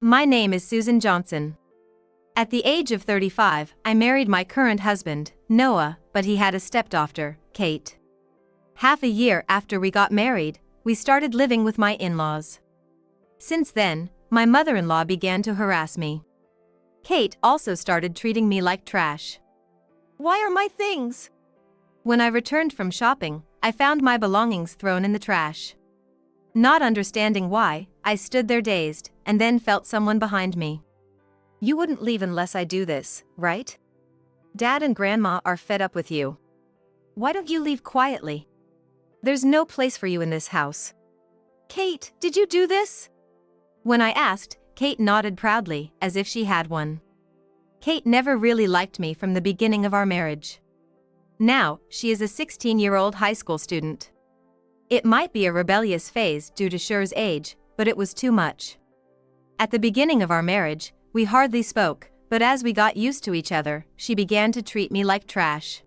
My name is Susan Johnson. At the age of 35, I married my current husband, Noah, but he had a stepdaughter, Kate. Half a year after we got married, we started living with my in-laws. Since then, my mother-in-law began to harass me. Kate also started treating me like trash. Why are my things? When I returned from shopping, I found my belongings thrown in the trash. Not understanding why, I stood there dazed, and then felt someone behind me. You wouldn't leave unless I do this, right? Dad and Grandma are fed up with you. Why don't you leave quietly? There's no place for you in this house. Kate, did you do this? When I asked, Kate nodded proudly, as if she had one. Kate never really liked me from the beginning of our marriage. Now, she is a 16-year-old high school student. It might be a rebellious phase due to Sher's age, but it was too much. At the beginning of our marriage, we hardly spoke, but as we got used to each other, she began to treat me like trash.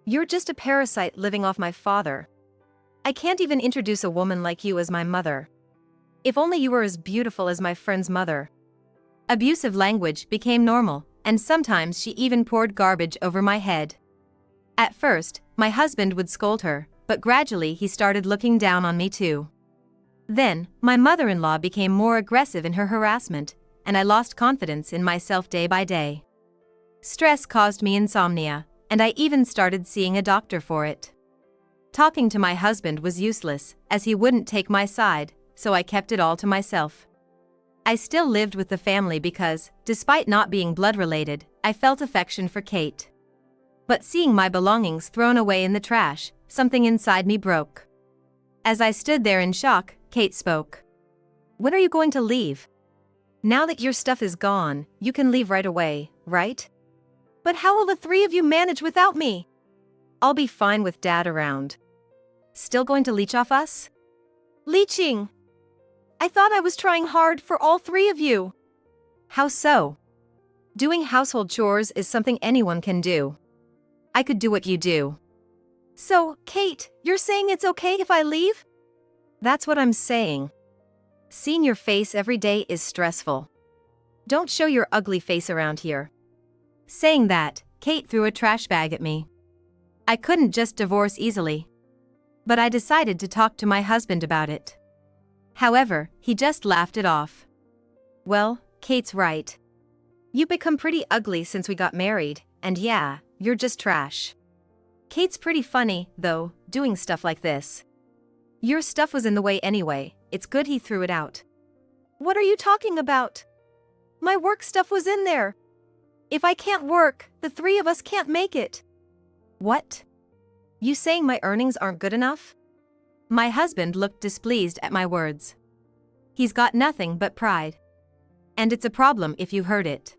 You're just a parasite living off my father. I can't even introduce a woman like you as my mother. If only you were as beautiful as my friend's mother. Abusive language became normal, and sometimes she even poured garbage over my head. At first, my husband would scold her, but gradually he started looking down on me too. Then, my mother-in-law became more aggressive in her harassment, and I lost confidence in myself day by day. Stress caused me insomnia, and I even started seeing a doctor for it. Talking to my husband was useless, as he wouldn't take my side, so I kept it all to myself. I still lived with the family because, despite not being blood-related, I felt affection for Kate. But seeing my belongings thrown away in the trash, something inside me broke. As I stood there in shock, Kate spoke. When are you going to leave? Now that your stuff is gone, you can leave right away, right? But how will the three of you manage without me? I'll be fine with Dad around. Still going to leech off us? Leeching? I thought I was trying hard for all three of you. How so? Doing household chores is something anyone can do. I could do what you do. So, Kate, you're saying it's okay if I leave? That's what I'm saying. Seeing your face every day is stressful. Don't show your ugly face around here. Saying that, Kate threw a trash bag at me. I couldn't just divorce easily. But I decided to talk to my husband about it. However, he just laughed it off. Well, Kate's right. You've become pretty ugly since we got married, and yeah, you're just trash. Kate's pretty funny, though, doing stuff like this. Your stuff was in the way anyway, it's good he threw it out. What are you talking about? My work stuff was in there. If I can't work, the three of us can't make it. What? You saying my earnings aren't good enough? My husband looked displeased at my words. He's got nothing but pride. And it's a problem if you heard it.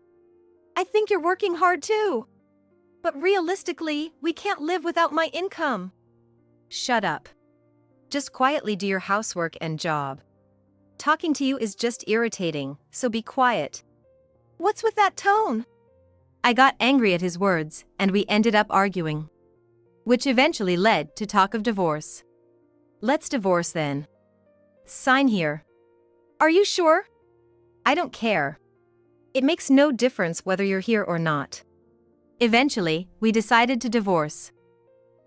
I think you're working hard too. But realistically, we can't live without my income. Shut up. Just quietly do your housework and job. Talking to you is just irritating, so be quiet. What's with that tone? I got angry at his words, and we ended up arguing. Which eventually led to talk of divorce. Let's divorce then. Sign here. Are you sure? I don't care. It makes no difference whether you're here or not. Eventually, we decided to divorce.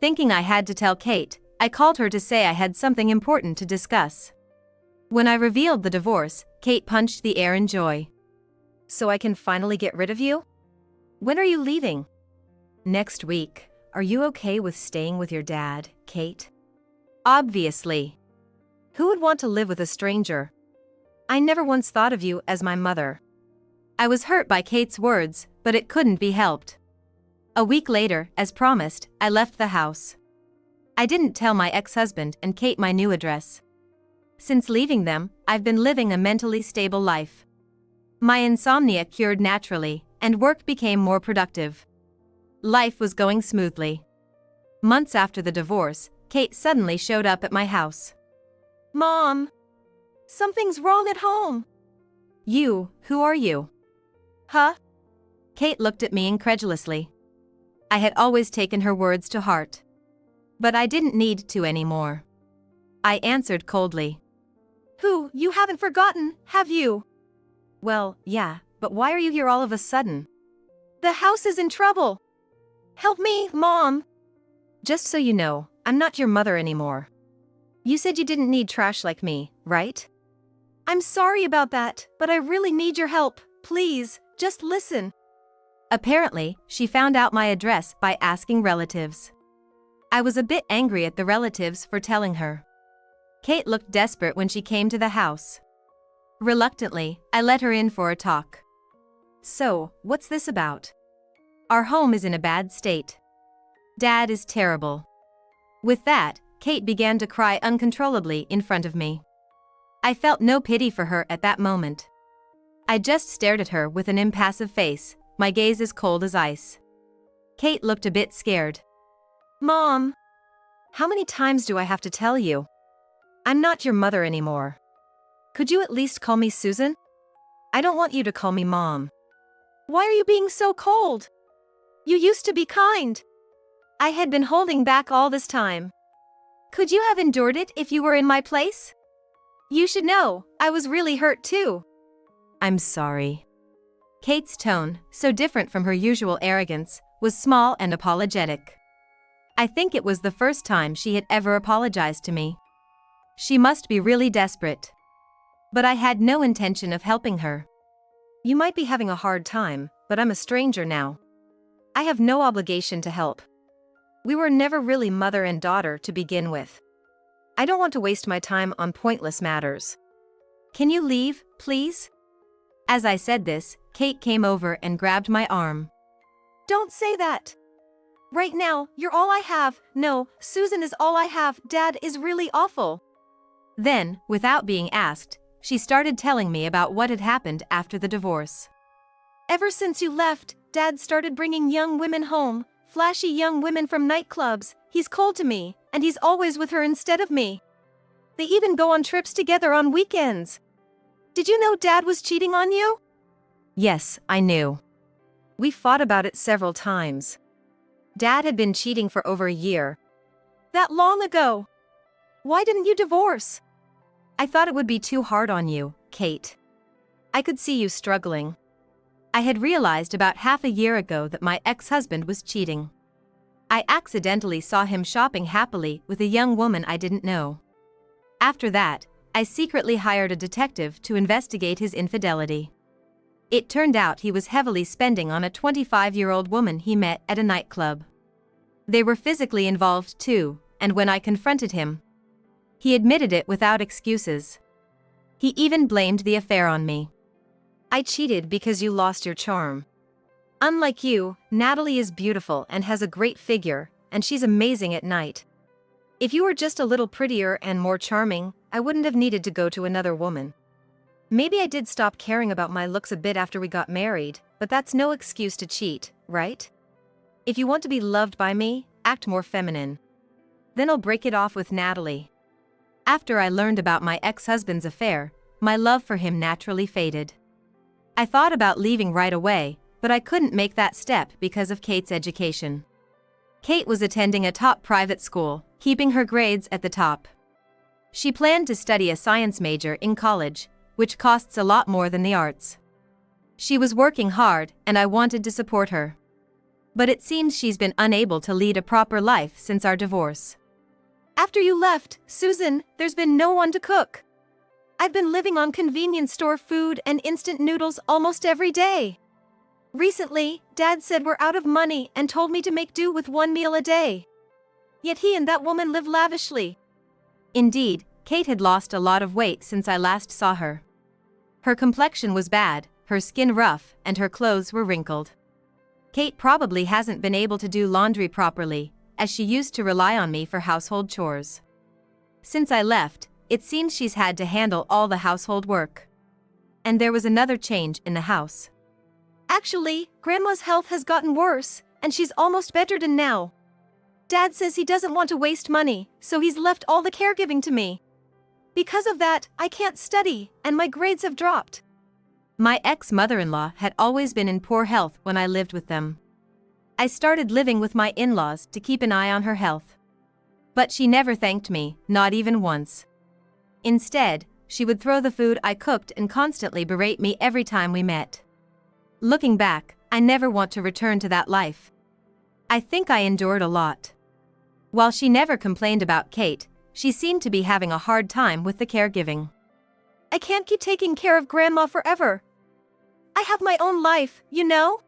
Thinking I had to tell Kate, I called her to say I had something important to discuss. When I revealed the divorce, Kate punched the air in joy. So I can finally get rid of you? When are you leaving? Next week. Are you okay with staying with your dad, Kate? Obviously. Who would want to live with a stranger? I never once thought of you as my mother. I was hurt by Kate's words, but it couldn't be helped. A week later, as promised, I left the house. I didn't tell my ex-husband and Kate my new address. Since leaving them, I've been living a mentally stable life. My insomnia cured naturally, and work became more productive. Life was going smoothly. Months after the divorce, Kate suddenly showed up at my house. Mom! Something's wrong at home. Who are you? Huh? Kate looked at me incredulously. I had always taken her words to heart. But I didn't need to anymore. I answered coldly. You haven't forgotten, have you? Well, yeah, but why are you here all of a sudden? The house is in trouble. Help me, Mom. Just so you know, I'm not your mother anymore. You said you didn't need trash like me, right? I'm sorry about that, but I really need your help. Please, just listen. Apparently, she found out my address by asking relatives. I was a bit angry at the relatives for telling her. Kate looked desperate when she came to the house. Reluctantly, I let her in for a talk. So, what's this about? Our home is in a bad state. Dad is terrible. With that, Kate began to cry uncontrollably in front of me. I felt no pity for her at that moment. I just stared at her with an impassive face, my gaze as cold as ice. Kate looked a bit scared. Mom. How many times do I have to tell you? I'm not your mother anymore. Could you at least call me Susan? I don't want you to call me Mom. Why are you being so cold? You used to be kind. I had been holding back all this time. Could you have endured it if you were in my place? You should know, I was really hurt too. I'm sorry. Kate's tone, so different from her usual arrogance, was small and apologetic. I think it was the first time she had ever apologized to me. She must be really desperate. But I had no intention of helping her. You might be having a hard time, but I'm a stranger now. I have no obligation to help. We were never really mother and daughter to begin with. I don't want to waste my time on pointless matters. Can you leave, please? As I said this, Kate came over and grabbed my arm. Don't say that. Right now, you're all I have. No, Susan is all I have. Dad is really awful. Then, without being asked, she started telling me about what had happened after the divorce. Ever since you left, Dad started bringing young women home, flashy young women from nightclubs. He's cold to me, and he's always with her instead of me. They even go on trips together on weekends. Did you know Dad was cheating on you? Yes, I knew. We fought about it several times. Dad had been cheating for over a year. That long ago. Why didn't you divorce? I thought it would be too hard on you, Kate. I could see you struggling. I had realized about half a year ago that my ex-husband was cheating. I accidentally saw him shopping happily with a young woman I didn't know. After that, I secretly hired a detective to investigate his infidelity. It turned out he was heavily spending on a 25-year-old woman he met at a nightclub. They were physically involved too, and when I confronted him, he admitted it without excuses. He even blamed the affair on me. I cheated because you lost your charm. Unlike you, Natalie is beautiful and has a great figure, and she's amazing at night. If you were just a little prettier and more charming, I wouldn't have needed to go to another woman. Maybe I did stop caring about my looks a bit after we got married, but that's no excuse to cheat, right? If you want to be loved by me, act more feminine. Then I'll break it off with Natalie. After I learned about my ex-husband's affair, my love for him naturally faded. I thought about leaving right away, but I couldn't make that step because of Kate's education. Kate was attending a top private school, keeping her grades at the top. She planned to study a science major in college, which costs a lot more than the arts. She was working hard, and I wanted to support her. But it seems she's been unable to lead a proper life since our divorce. After you left, Susan, there's been no one to cook. I've been living on convenience store food and instant noodles almost every day. Recently, Dad said we're out of money and told me to make do with one meal a day. Yet he and that woman live lavishly. Indeed, Kate had lost a lot of weight since I last saw her. Her complexion was bad, her skin rough, and her clothes were wrinkled. Kate probably hasn't been able to do laundry properly, as she used to rely on me for household chores. Since I left, it seems she's had to handle all the household work. And there was another change in the house. Actually, Grandma's health has gotten worse, and she's almost bedridden now. Dad says he doesn't want to waste money, so he's left all the caregiving to me. Because of that, I can't study, and my grades have dropped. My ex-mother-in-law had always been in poor health when I lived with them. I started living with my in-laws to keep an eye on her health. But she never thanked me, not even once. Instead, she would throw the food I cooked and constantly berate me every time we met. Looking back, I never want to return to that life. I think I endured a lot. While she never complained about Kate, she seemed to be having a hard time with the caregiving. I can't keep taking care of Grandma forever. I have my own life, you know?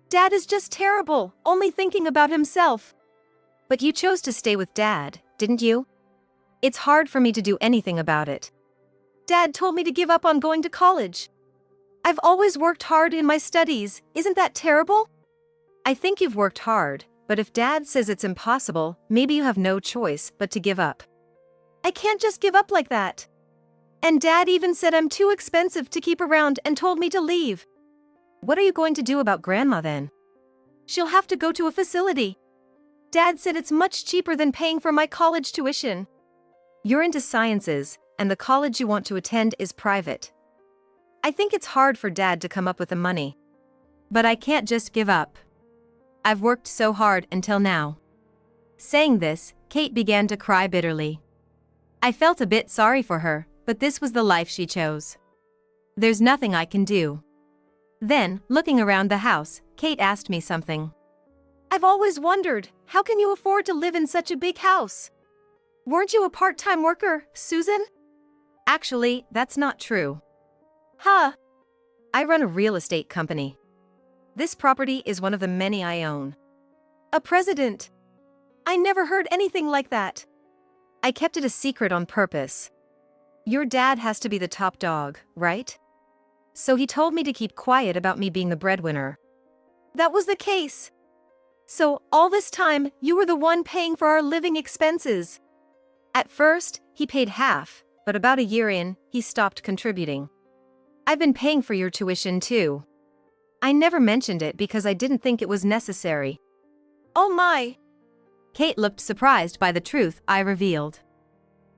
Dad is just terrible, only thinking about himself. But you chose to stay with Dad, didn't you? It's hard for me to do anything about it. Dad told me to give up on going to college. I've always worked hard in my studies, isn't that terrible? I think you've worked hard, but if Dad says it's impossible, maybe you have no choice but to give up. I can't just give up like that. And Dad even said I'm too expensive to keep around and told me to leave. What are you going to do about Grandma then? She'll have to go to a facility. Dad said it's much cheaper than paying for my college tuition. You're into sciences, and the college you want to attend is private. I think it's hard for Dad to come up with the money. But I can't just give up. I've worked so hard until now. Saying this, Kate began to cry bitterly. I felt a bit sorry for her, but this was the life she chose. There's nothing I can do. Then, looking around the house, Kate asked me something. I've always wondered, how can you afford to live in such a big house? Weren't you a part-time worker, Susan? Actually, that's not true. Huh? I run a real estate company. This property is one of the many I own. A president? I never heard anything like that. I kept it a secret on purpose. Your dad has to be the top dog, right? So he told me to keep quiet about me being the breadwinner. That was the case. So, all this time, you were the one paying for our living expenses. At first, he paid half, but about a year in, he stopped contributing. I've been paying for your tuition too. I never mentioned it because I didn't think it was necessary. Oh my! Kate looked surprised by the truth I revealed.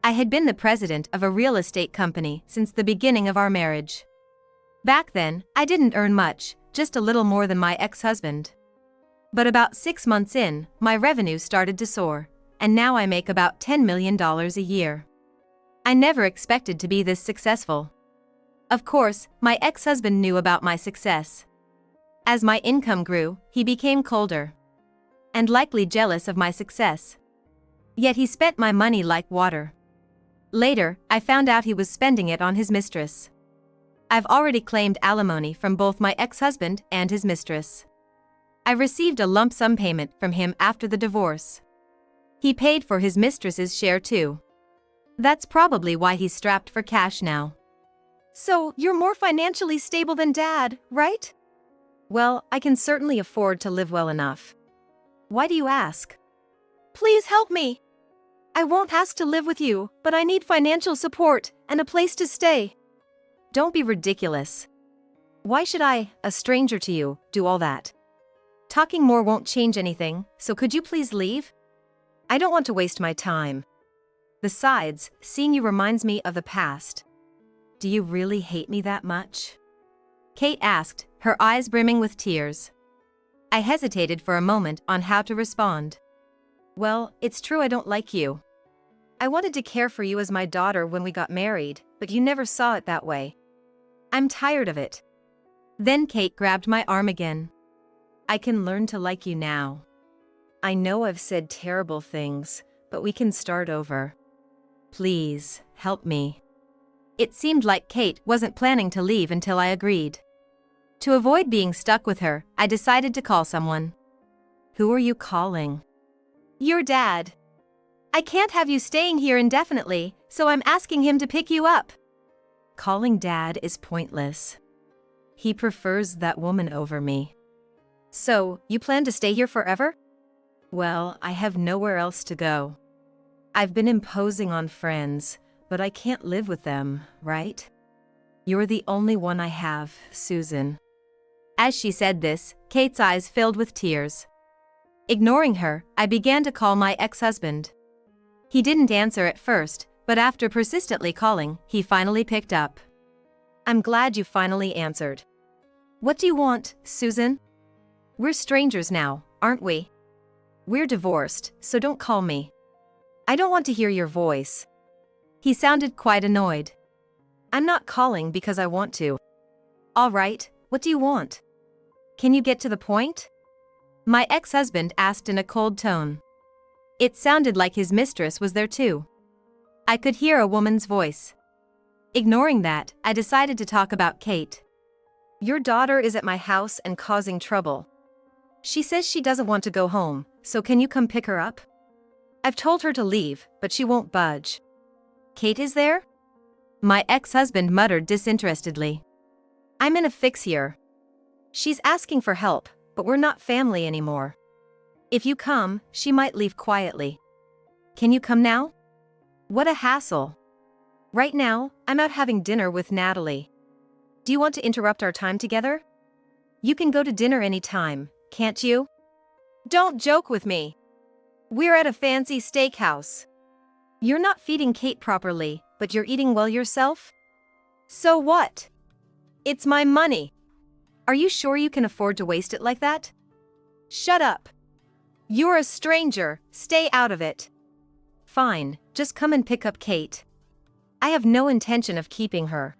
I had been the president of a real estate company since the beginning of our marriage. Back then, I didn't earn much, just a little more than my ex-husband. But about 6 months in, my revenue started to soar, and now I make about $10 million a year. I never expected to be this successful. Of course, my ex-husband knew about my success. As my income grew, he became colder. And likely jealous of my success. Yet he spent my money like water. Later, I found out he was spending it on his mistress. I've already claimed alimony from both my ex-husband and his mistress. I received a lump sum payment from him after the divorce. He paid for his mistress's share too. That's probably why he's strapped for cash now. So, you're more financially stable than Dad, right? Well, I can certainly afford to live well enough. Why do you ask? Please help me. I won't ask to live with you, but I need financial support and a place to stay. Don't be ridiculous. Why should I, a stranger to you, do all that? Talking more won't change anything, so could you please leave? I don't want to waste my time. Besides, seeing you reminds me of the past. Do you really hate me that much? Kate asked, her eyes brimming with tears. I hesitated for a moment on how to respond. Well, it's true I don't like you. I wanted to care for you as my daughter when we got married, but you never saw it that way. I'm tired of it. Then Kate grabbed my arm again. I can learn to like you now. I know I've said terrible things, but we can start over. Please, help me. It seemed like Kate wasn't planning to leave until I agreed. To avoid being stuck with her, I decided to call someone. Who are you calling? Your dad. I can't have you staying here indefinitely, so I'm asking him to pick you up. Calling Dad is pointless. He prefers that woman over me. So, you plan to stay here forever? Well, I have nowhere else to go. I've been imposing on friends, but I can't live with them, right? You're the only one I have, Susan. As she said this, Kate's eyes filled with tears. Ignoring her, I began to call my ex-husband. He didn't answer at first, but after persistently calling, he finally picked up. I'm glad you finally answered. What do you want, Susan? We're strangers now, aren't we? We're divorced, so don't call me. I don't want to hear your voice. He sounded quite annoyed. I'm not calling because I want to. All right, what do you want? Can you get to the point? My ex-husband asked in a cold tone. It sounded like his mistress was there too. I could hear a woman's voice. Ignoring that, I decided to talk about Kate. Your daughter is at my house and causing trouble. She says she doesn't want to go home, so can you come pick her up? I've told her to leave, but she won't budge. Kate is there? My ex-husband muttered disinterestedly. I'm in a fix here. She's asking for help, but we're not family anymore. If you come, she might leave quietly. Can you come now? What a hassle. Right now, I'm out having dinner with Natalie. Do you want to interrupt our time together? You can go to dinner anytime, can't you? Don't joke with me. We're at a fancy steakhouse. You're not feeding Kate properly, but you're eating well yourself? So what? It's my money. Are you sure you can afford to waste it like that? Shut up. You're a stranger, stay out of it. Fine, just come and pick up Kate. I have no intention of keeping her.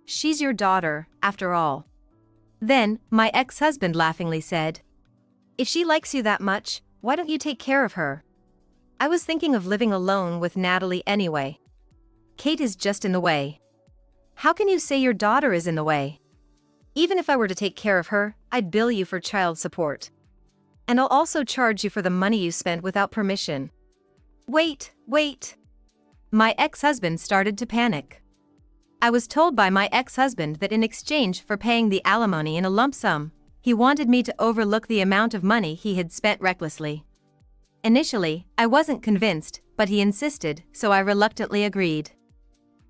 She's your daughter, after all. Then, my ex-husband laughingly said, If she likes you that much, why don't you take care of her? I was thinking of living alone with Natalie anyway. Kate is just in the way. How can you say your daughter is in the way? Even if I were to take care of her, I'd bill you for child support. And I'll also charge you for the money you spent without permission. Wait. My ex-husband started to panic. I was told by my ex-husband that in exchange for paying the alimony in a lump sum, he wanted me to overlook the amount of money he had spent recklessly. Initially, I wasn't convinced, but he insisted, so I reluctantly agreed.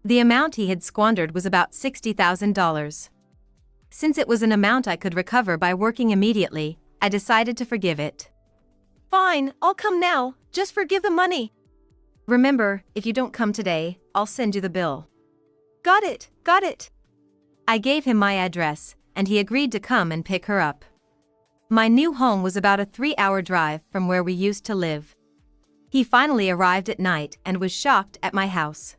The amount he had squandered was about $60,000. Since it was an amount I could recover by working immediately, I decided to forgive it. Fine, I'll come now, just forgive the money. Remember, if you don't come today, I'll send you the bill. Got it. I gave him my address, and he agreed to come and pick her up. My new home was about a 3-hour drive from where we used to live. He finally arrived at night and was shocked at my house.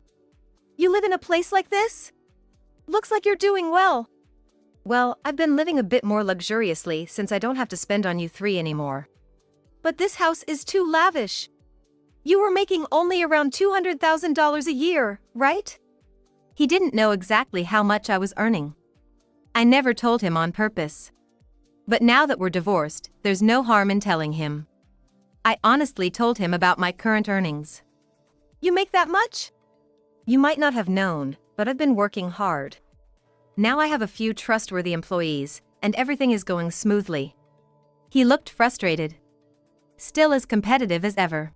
You live in a place like this? Looks like you're doing well. Well, I've been living a bit more luxuriously since I don't have to spend on you three anymore. But this house is too lavish. You were making only around $200,000 a year, right? He didn't know exactly how much I was earning. I never told him on purpose. But now that we're divorced, there's no harm in telling him. I honestly told him about my current earnings. You make that much? You might not have known, but I've been working hard. Now I have a few trustworthy employees, and everything is going smoothly. He looked frustrated. Still as competitive as ever.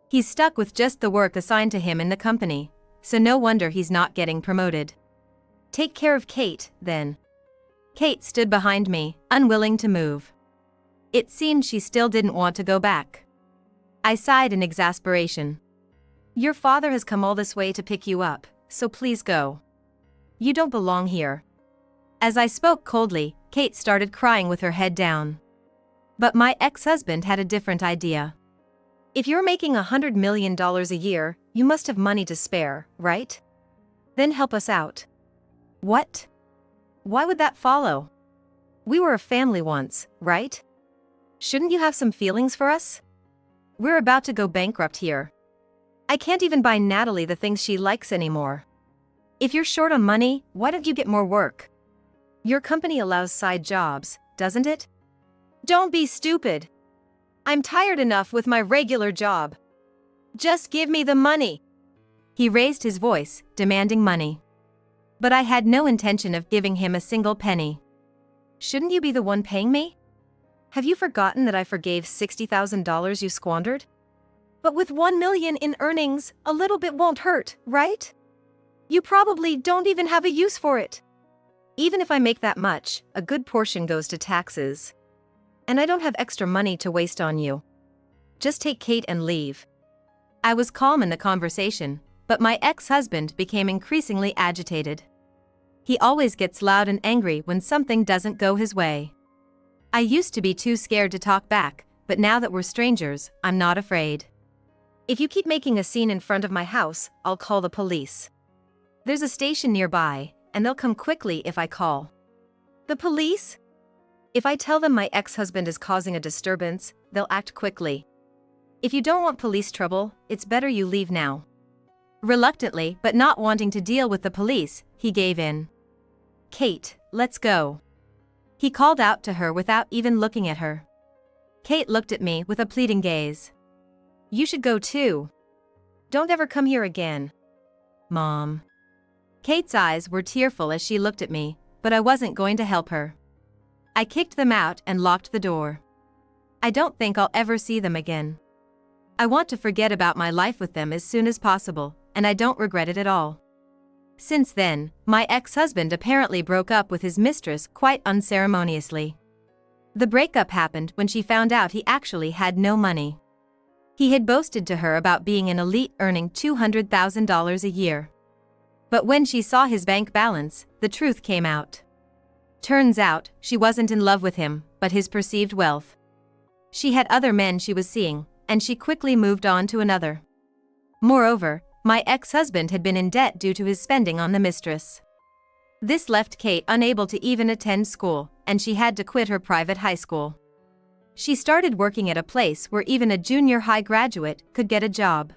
He's stuck with just the work assigned to him in the company, so no wonder he's not getting promoted. Take care of Kate, then. Kate stood behind me, unwilling to move. It seemed she still didn't want to go back. I sighed in exasperation. Your father has come all this way to pick you up, so please go. You don't belong here. As I spoke coldly, Kate started crying with her head down. But my ex-husband had a different idea. If you're making $100 million a year, you must have money to spare, right? Then help us out. What? Why would that follow? We were a family once, right? Shouldn't you have some feelings for us? We're about to go bankrupt here. I can't even buy Natalie the things she likes anymore. If you're short on money, why don't you get more work? Your company allows side jobs, doesn't it? Don't be stupid. I'm tired enough with my regular job. Just give me the money. He raised his voice, demanding money. But I had no intention of giving him a single penny. Shouldn't you be the one paying me? Have you forgotten that I forgave $60,000 you squandered? But with $1 million in earnings, a little bit won't hurt, right? You probably don't even have a use for it. Even if I make that much, a good portion goes to taxes. And I don't have extra money to waste on you. Just take Kate and leave. I was calm in the conversation, but my ex-husband became increasingly agitated. He always gets loud and angry when something doesn't go his way. I used to be too scared to talk back, but now that we're strangers, I'm not afraid. If you keep making a scene in front of my house, I'll call the police. There's a station nearby, and they'll come quickly if I call. The police? If I tell them my ex-husband is causing a disturbance, they'll act quickly. If you don't want police trouble, it's better you leave now. Reluctantly, but not wanting to deal with the police, he gave in. Kate, let's go. He called out to her without even looking at her. Kate looked at me with a pleading gaze. You should go too. Don't ever come here again. Mom. Kate's eyes were tearful as she looked at me, but I wasn't going to help her. I kicked them out and locked the door. I don't think I'll ever see them again. I want to forget about my life with them as soon as possible, and I don't regret it at all. Since then, my ex-husband apparently broke up with his mistress quite unceremoniously. The breakup happened when she found out he actually had no money. He had boasted to her about being an elite earning $200,000 a year. But when she saw his bank balance, the truth came out. Turns out, she wasn't in love with him, but his perceived wealth. She had other men she was seeing, and she quickly moved on to another. Moreover, my ex-husband had been in debt due to his spending on the mistress. This left Kate unable to even attend school, and she had to quit her private high school. She started working at a place where even a junior high graduate could get a job.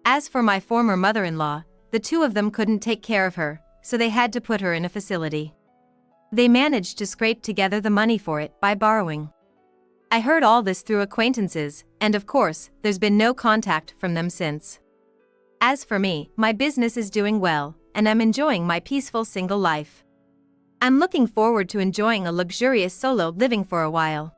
As for my former mother-in-law, the two of them couldn't take care of her, so they had to put her in a facility. They managed to scrape together the money for it by borrowing. I heard all this through acquaintances, and of course, there's been no contact from them since. As for me, my business is doing well, and I'm enjoying my peaceful single life. I'm looking forward to enjoying a luxurious solo living for a while.